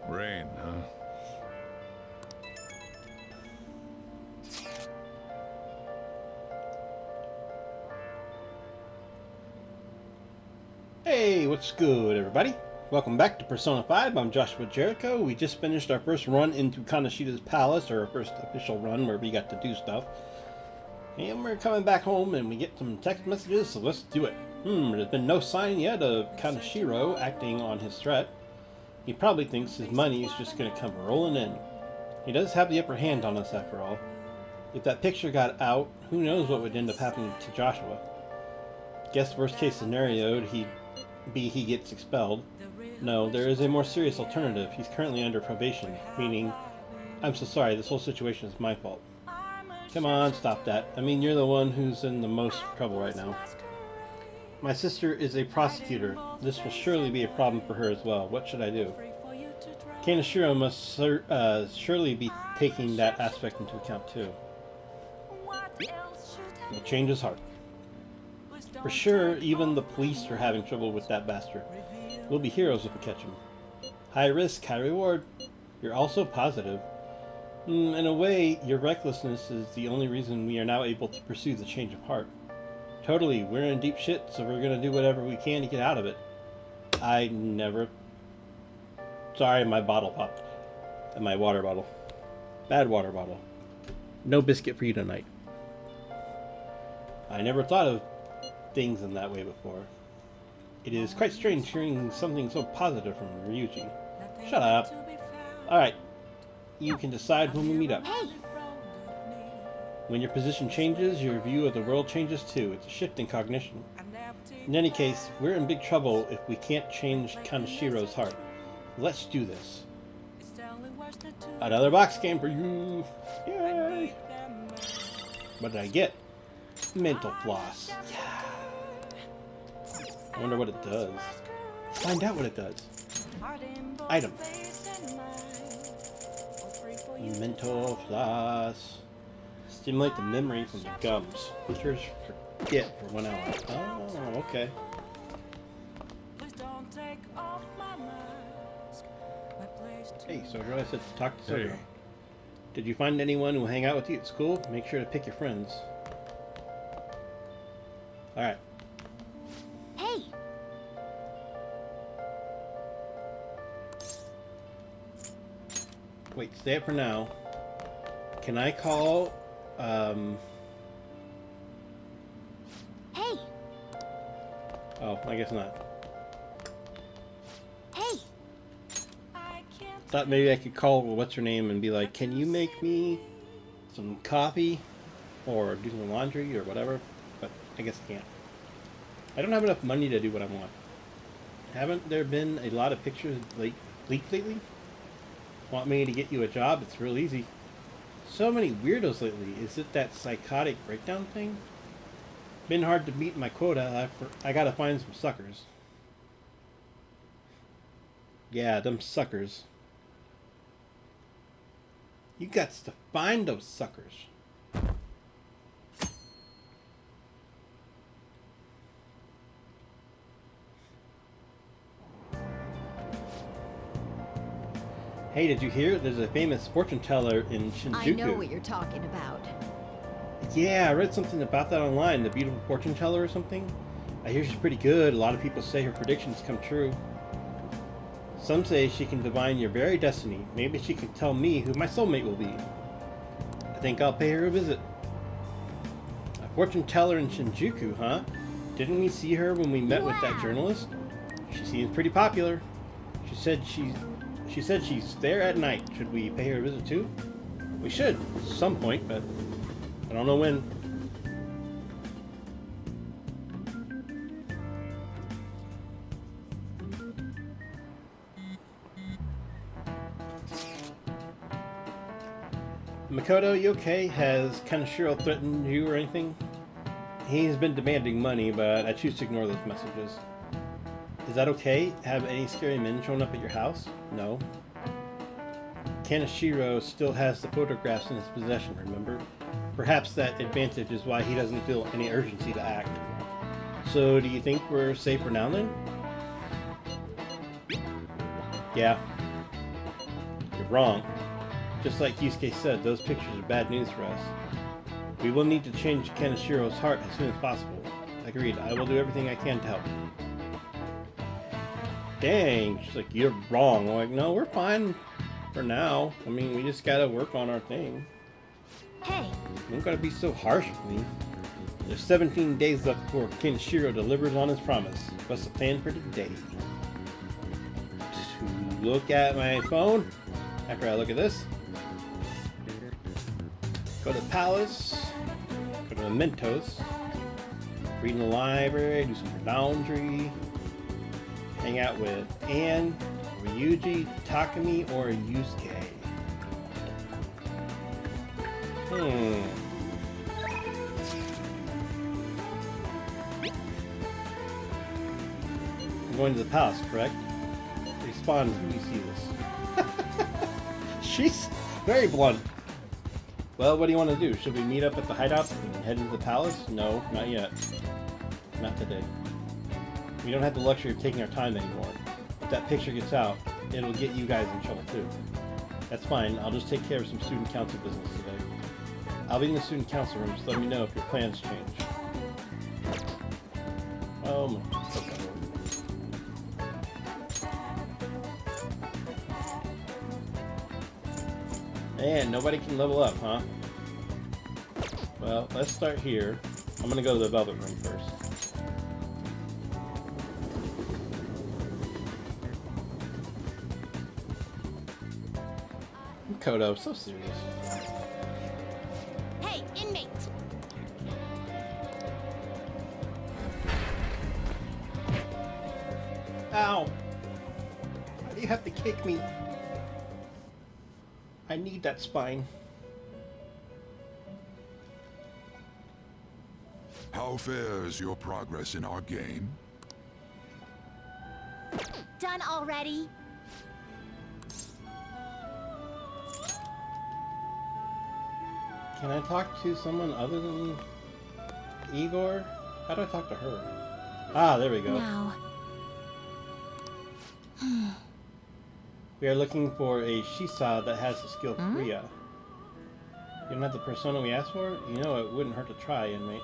Rain, huh? Hey, what's good, everybody? Welcome back to Persona 5. I'm Joshua Jericho. We just finished our first run into Kanashida's palace, or our first official run where we got to do stuff. And we're coming back home and we get some text messages, so let's do it. There's been no sign yet of Kanashiro acting on his threat. He probably thinks his money is just going to come rolling in. He does have the upper hand on us after all. If that picture got out, who knows what would end up happening to Joshua. Guess worst case scenario, he gets expelled. No, there is a more serious alternative. He's currently under probation, meaning, I'm so sorry, this whole situation is my fault. Come on, stop that. I mean, you're the one who's in the most trouble right now. My sister is a prosecutor. This will surely be a problem for her as well. What should I do? Kanashiro must surely be taking that aspect into account too. Will change his heart. For sure, even the police are having trouble with that bastard. We'll be heroes if we catch him. High risk, high reward. You're also positive. In a way, your recklessness is the only reason we are now able to pursue the change of heart. Totally, we're in deep shit, so we're gonna do whatever we can to get out of it. Sorry, my bottle popped. And my water bottle. Bad water bottle. No biscuit for you tonight. I never thought of things in that way before. It is quite strange hearing something so positive from Ryuji. Shut up. Alright. You can decide when we meet up. Hey! When your position changes, your view of the world changes too. It's a shift in cognition. In any case, we're in big trouble if we can't change Kanashiro's heart. Let's do this. Another box game for you! Yay! What did I get? Mental floss. Yeah. I wonder what it does. Find out what it does. Item. Mental floss. Stimulate the memory from the gums. Cures forget for 1 hour. Oh, okay. Hey, Sojo, I said talk to Sojo. Hey. Did you find anyone who will hang out with you at school? Make sure to pick your friends. Alright. Hey! Wait, stay up for now. Can I call, Hey! Oh, I guess not. Hey! Thought maybe I could call what's her name and be like, can you make me some coffee? Or do some laundry or whatever? But I guess I can't. I don't have enough money to do what I want. Haven't there been a lot of pictures leaked lately? Want me to get you a job? It's real easy. So many weirdos lately. Is it that psychotic breakdown thing? Been hard to meet my quota. I gotta find some suckers. Yeah, them suckers. You got to find those suckers. Hey, did you hear? There's a famous fortune teller in Shinjuku. I know what you're talking about. Yeah, I read something about that online. The beautiful fortune teller or something. I hear she's pretty good. A lot of people say her predictions come true. Some say she can divine your very destiny. Maybe she can tell me who my soulmate will be. I think I'll pay her a visit. A fortune teller in Shinjuku, huh? Didn't we see her when we met with that journalist? She seems pretty popular. She said she's there at night. Should we pay her a visit too? We should, at some point, but I don't know when. Makoto, you okay? Has Kanashiro threatened you or anything? He's been demanding money, but I choose to ignore those messages. Is that okay? Have any scary men shown up at your house? No. Kanashiro still has the photographs in his possession, remember? Perhaps that advantage is why he doesn't feel any urgency to act. So, do you think we're safe for now then? Yeah. wrong. Just like Yusuke said, those pictures are bad news for us. We will need to change Kanashiro's heart as soon as possible. Agreed. I will do everything I can to help. Dang, she's like, you're wrong. I'm like, no, we're fine for now. I mean, we just gotta work on our thing. Hey. Don't gotta be so harsh with me. There's 17 days left before Kanashiro delivers on his promise. What's the plan for today? To look at my phone after I look at this. Go to the palace. Go to the Mentos. Read in the library. Do some laundry. Hang out with Anne, Ryuji, Takumi, or Yusuke. I'm going to the palace, correct? Respond when you see this. She's very blunt. Well, what do you want to do? Should we meet up at the hideout and head into the palace? No, not yet. Not today. We don't have the luxury of taking our time anymore. If that picture gets out, it'll get you guys in trouble too. That's fine. I'll just take care of some student council business today. I'll be in the student council room, so let me know if your plans change. Oh my. Man, nobody can level up, huh? Well, let's start here. I'm gonna go to the Velvet Room first. Kodo, so serious. Hey, inmate. Ow! Why do you have to kick me? I need that spine. How fares your progress in our game? Done already? Can I talk to someone other than Igor? How do I talk to her? Ah, there we go. No. We are looking for a Shisa that has the skill Kriya. You don't have the persona we asked for? You know it wouldn't hurt to try, inmate.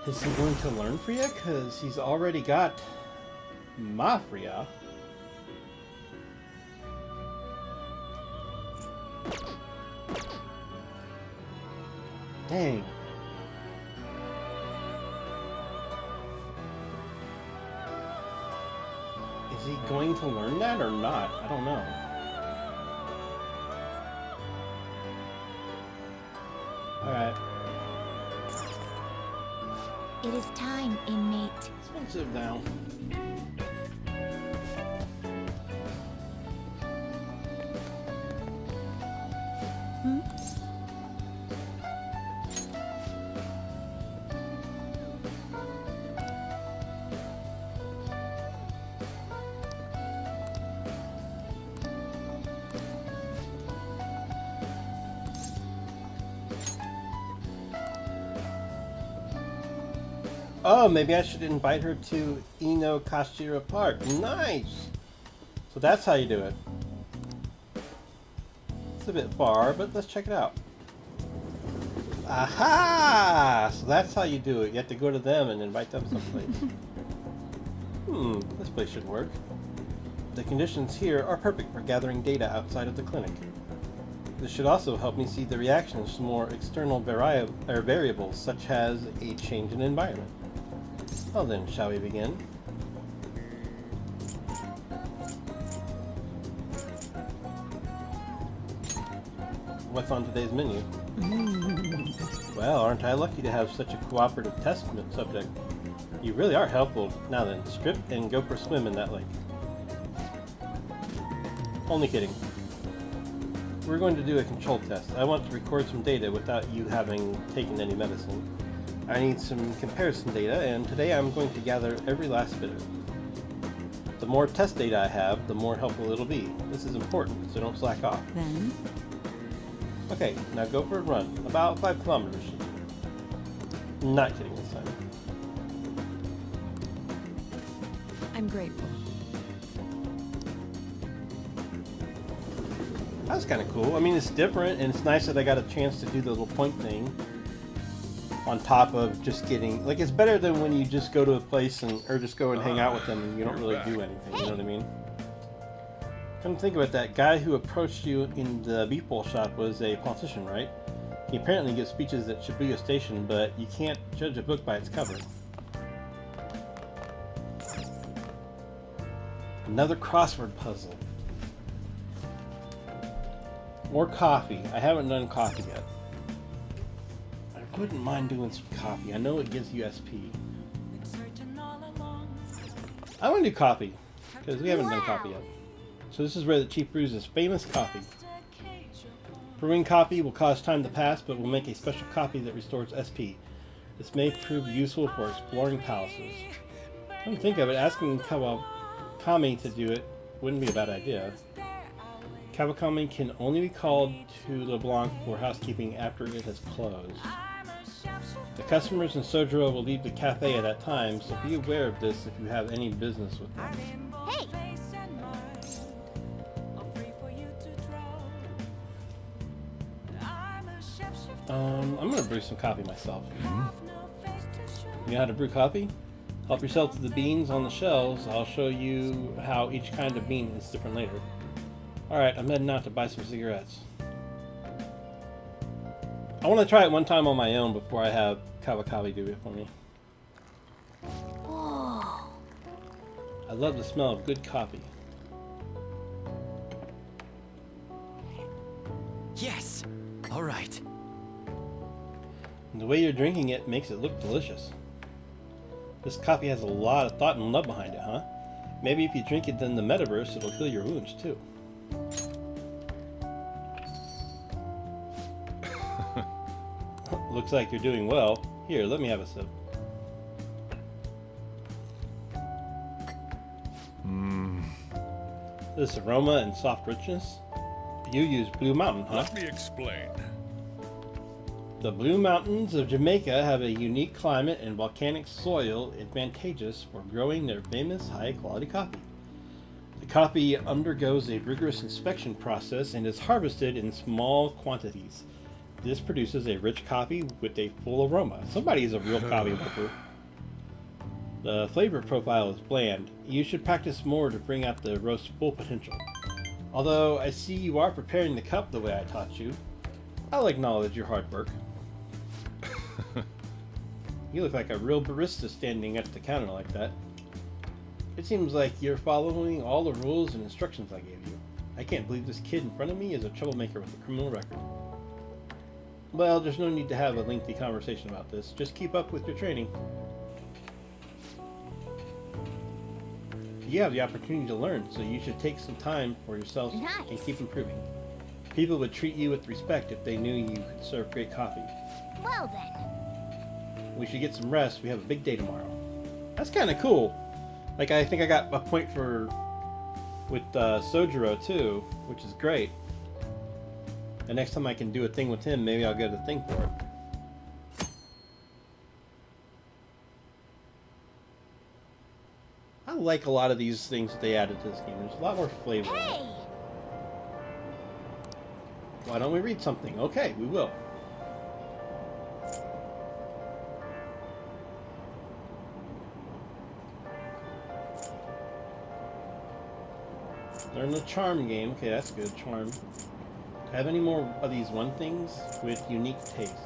Is he going to learn Freya? Because he's already got Ma Freya. Dang. Is he going to learn that or not? I don't know. Alright. It is time, inmate. Expensive now. Oh, maybe I should invite her to Ino Kashira Park. Nice! So that's how you do it. It's a bit far, but let's check it out. Aha! So that's how you do it. You have to go to them and invite them someplace. This place should work. The conditions here are perfect for gathering data outside of the clinic. This should also help me see the reactions to more external variables, such as a change in environment. Well then, shall we begin? What's on today's menu? Well, aren't I lucky to have such a cooperative test subject? You really are helpful. Now then, strip and go for a swim in that lake. Only kidding. We're going to do a control test. I want to record some data without you having taken any medicine. I need some comparison data, and today I'm going to gather every last bit of it. The more test data I have, the more helpful it'll be. This is important, so don't slack off. Then? Okay, now go for a run. About 5 kilometers. Not kidding this time. I'm grateful. That's kind of cool. I mean, it's different, and it's nice that I got a chance to do the little point thing on top of just getting, like, it's better than when you just go to a place and or just go and hang out with them and you don't really do anything. You know what I mean? Come to think about that guy who approached you in the beef bowl shop was a politician, right? He apparently gives speeches at Shibuya Station, but you can't judge a book by its cover. Another crossword puzzle. More coffee. I haven't done coffee yet. I wouldn't mind doing some coffee. I know it gives you SP. I want to do coffee, because we haven't done coffee yet. So this is where the Chief brews his famous coffee. Brewing coffee will cause time to pass, but will make a special coffee that restores SP. This may prove useful for exploring palaces. Come to think of it, asking Kawakami to do it wouldn't be a bad idea. Kawakami can only be called to LeBlanc for housekeeping after it has closed. The customers in Sojiro will leave the cafe at that time, so be aware of this if you have any business with them. Hey! I'm gonna brew some coffee myself. You know how to brew coffee? Help yourself to the beans on the shelves. I'll show you how each kind of bean is different later. Alright, I'm heading out to buy some cigarettes. I want to try it one time on my own before I have Kawakami do it for me. Whoa. I love the smell of good coffee. Yes! Alright. And the way you're drinking it makes it look delicious. This coffee has a lot of thought and love behind it, huh? Maybe if you drink it in the metaverse, it'll heal your wounds too. Looks like you're doing well. Here, let me have a sip. This aroma and soft richness. You use Blue Mountain, huh? Let me explain. The Blue Mountains of Jamaica have a unique climate and volcanic soil advantageous for growing their famous high-quality coffee. The coffee undergoes a rigorous inspection process and is harvested in small quantities. This produces a rich coffee with a full aroma. Somebody is a real coffee whipper. The flavor profile is bland. You should practice more to bring out the roast's full potential. Although I see you are preparing the cup the way I taught you, I'll acknowledge your hard work. You look like a real barista standing at the counter like that. It seems like you're following all the rules and instructions I gave you. I can't believe this kid in front of me is a troublemaker with a criminal record. Well, there's no need to have a lengthy conversation about this. Just keep up with your training. You have the opportunity to learn, so you should take some time for yourself and keep improving. People would treat you with respect if they knew you could serve great coffee. Well then. We should get some rest. We have a big day tomorrow. That's kind of cool. Like, I think I got a point with Sojiro too, which is great. The next time I can do a thing with him, maybe I'll get a thing for it. I like a lot of these things that they added to this game. There's a lot more flavor. Hey! Why don't we read something? Okay, we will. Learn the charm game. Okay, that's good. Charm. Have any more of these one things with unique tastes?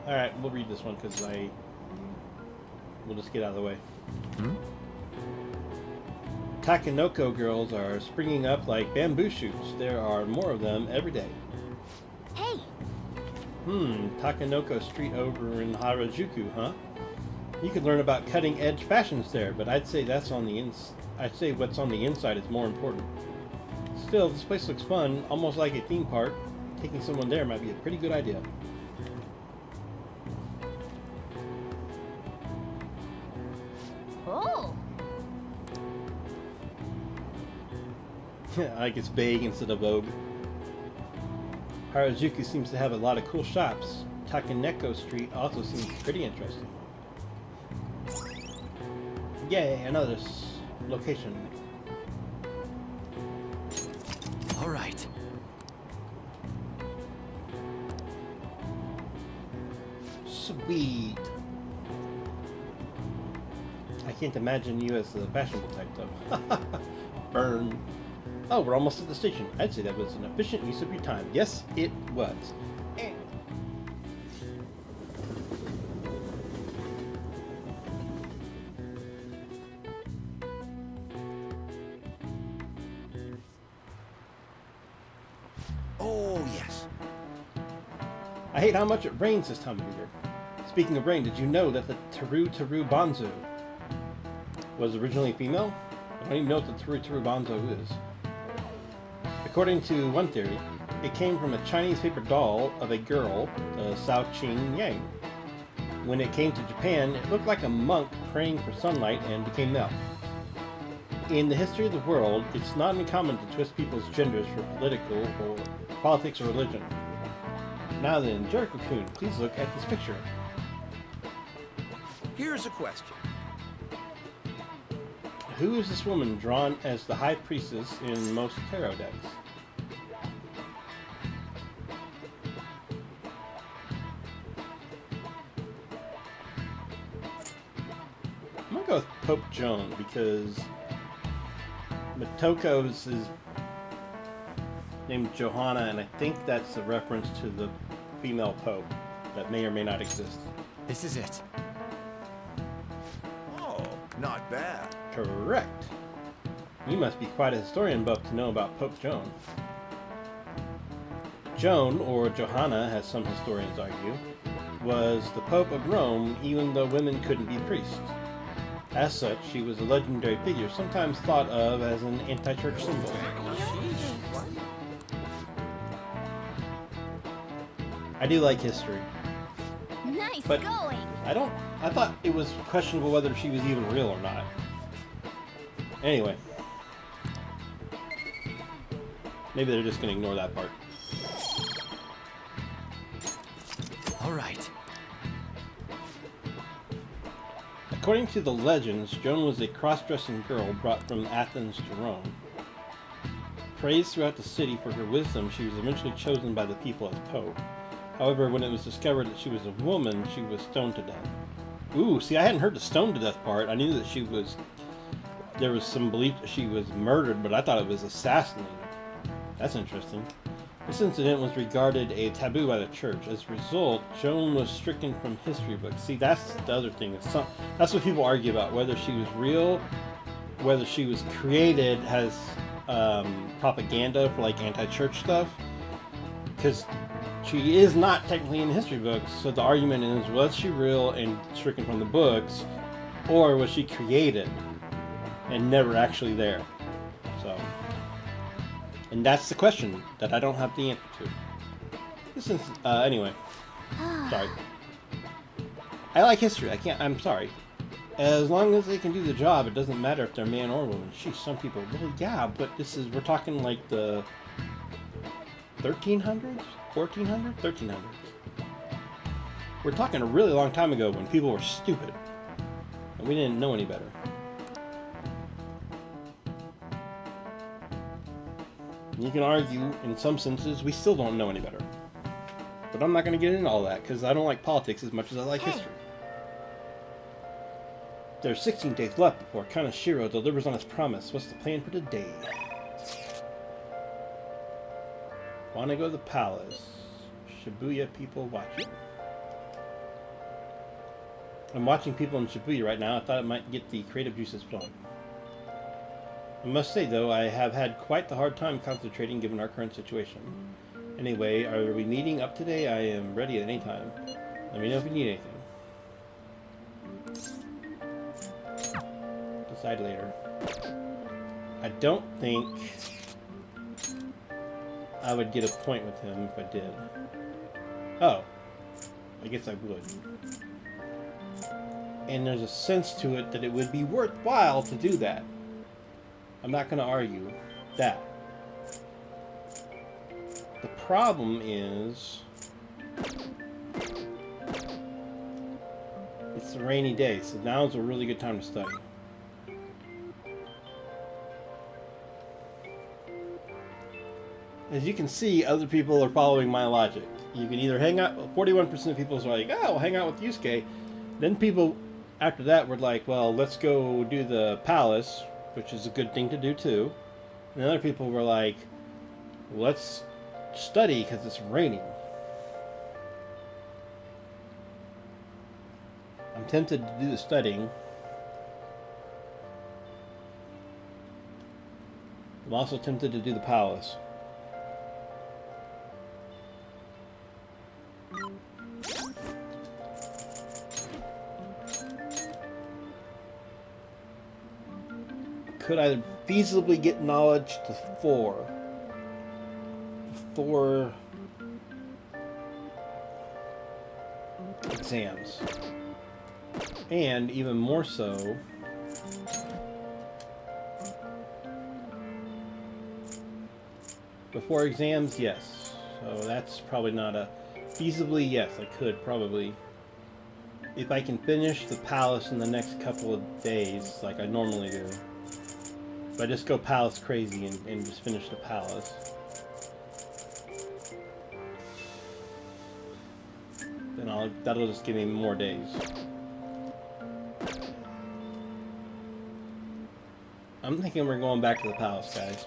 Alright, we'll read this one because we'll just get out of the way. Takenoko girls are springing up like bamboo shoots. There are more of them every day. Hey! Takenoko Street over in Harajuku, huh? You could learn about cutting-edge fashions there, but I'd say what's on the inside is more important. Still, this place looks fun, almost like a theme park. Taking someone there might be a pretty good idea. Oh! I like it's vague instead of vogue. Harajuku seems to have a lot of cool shops. Takenoko Street also seems pretty interesting. Yay, another location. All right. Sweet. I can't imagine you as the fashionable type, though. Burn. Oh, we're almost at the station. I'd say that was an efficient use of your time. Yes, it was. Oh, yes. I hate how much it rains this time of year. Speaking of rain, did you know that the Teru Teru Bonzo was originally female? I don't even know what the Teru Teru Bonzo is. According to one theory, it came from a Chinese paper doll of a girl, the Sao Qing Yang. When it came to Japan, it looked like a monk praying for sunlight and became male. In the history of the world, it's not uncommon to twist people's genders for politics or religion. Now then, Jericho-kun, please look at this picture. Here's a question. Who is this woman drawn as the high priestess in most tarot decks? I'm gonna go with Pope Joan because Matoko's is named Johanna, and I think that's a reference to the female pope that may or may not exist. This is it. Oh, not bad. Correct. You must be quite a historian buff to know about Pope Joan. Joan, or Johanna, as some historians argue, was the Pope of Rome even though women couldn't be priests. As such, she was a legendary figure, sometimes thought of as an anti-church symbol. I do like history, Nice but going. I thought it was questionable whether she was even real or not. Anyway. Maybe they're just going to ignore that part. All right. According to the legends, Joan was a cross-dressing girl brought from Athens to Rome. Praised throughout the city for her wisdom, she was eventually chosen by the people as pope. However, when it was discovered that she was a woman, she was stoned to death. Ooh, see, I hadn't heard the stoned to death part. I knew that there was some belief that she was murdered, but I thought it was assassinated. That's interesting. This incident was regarded a taboo by the church. As a result, Joan was stricken from history books. See, that's the other thing. That's what people argue about, whether she was real, whether she was created as propaganda for like anti-church stuff. Because she is not technically in the history books, so the argument is, was she real and stricken from the books, or was she created and never actually there? So, and that's the question that I don't have the answer to. This is, anyway. Sorry. I like history. I'm sorry. As long as they can do the job, it doesn't matter if they're man or woman. Sheesh, some people, well, yeah, but we're talking like the 1300s? 1400? 1300s. We're talking a really long time ago when people were stupid. And we didn't know any better. You can argue, in some senses, we still don't know any better. But I'm not going to get into all that, because I don't like politics as much as I like history. There's 16 days left before Kaneshiro delivers on his promise. What's the plan for today? Wanna go to the palace. Shibuya people watching. I'm watching people in Shibuya right now. I thought it might get the creative juices flowing. I must say, though, I have had quite the hard time concentrating given our current situation. Anyway, are we meeting up today? I am ready at any time. Let me know if you need anything. Decide later. I don't think I would get a point with him if I did. Oh. I guess I would. And there's a sense to it that it would be worthwhile to do that. I'm not going to argue that. The problem is it's a rainy day, so now's a really good time to study. As you can see, other people are following my logic. You can either hang out. 41% of people are like, "Oh, I'll hang out with Yusuke." Then people after that were like, "Well, let's go do the palace," which is a good thing to do too. And other people were like, "Let's study because it's raining." I'm tempted to do the studying. I'm also tempted to do the palace. Could I feasibly get knowledge to 4 before exams? And even more so, before exams, yes. So that's probably not a feasibly, yes, I could probably. If I can finish the palace in the next couple of days, like I normally do. If I just go palace crazy and just finish the palace. Then that'll just give me more days. I'm thinking we're going back to the palace, guys.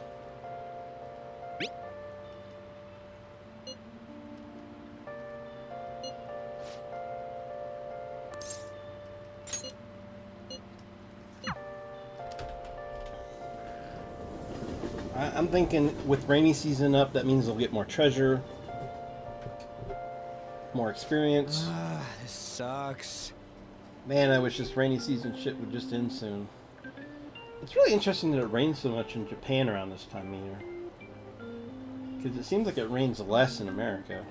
I'm thinking with rainy season up, that means I'll get more treasure, more experience. This sucks. Man, I wish this rainy season shit would just end soon. It's really interesting that it rains so much in Japan around this time of year. Because it seems like it rains less in America.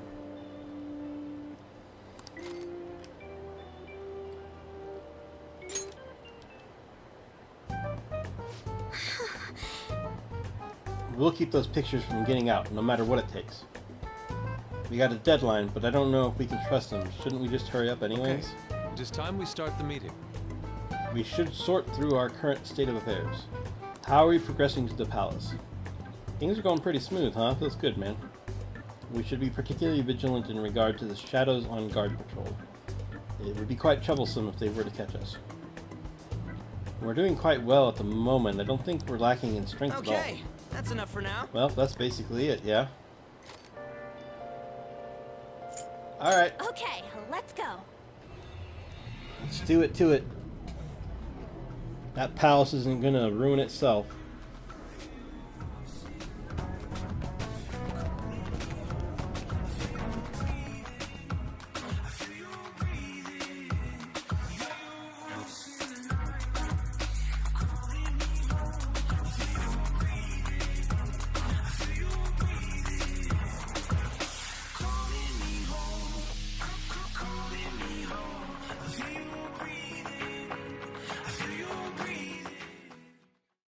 We'll keep those pictures from getting out, no matter what it takes. We got a deadline, but I don't know if we can trust them. Shouldn't we just hurry up anyways? Okay. It is time we start the meeting. We should sort through our current state of affairs. How are we progressing to the palace? Things are going pretty smooth, huh? Feels good, man. We should be particularly vigilant in regard to the shadows on guard patrol. It would be quite troublesome if they were to catch us. We're doing quite well at the moment. I don't think we're lacking in strength at all. Okay, that's enough for now. Well, that's basically it, yeah. Alright, Okay, let's go. let's do it to it. That palace isn't gonna ruin itself.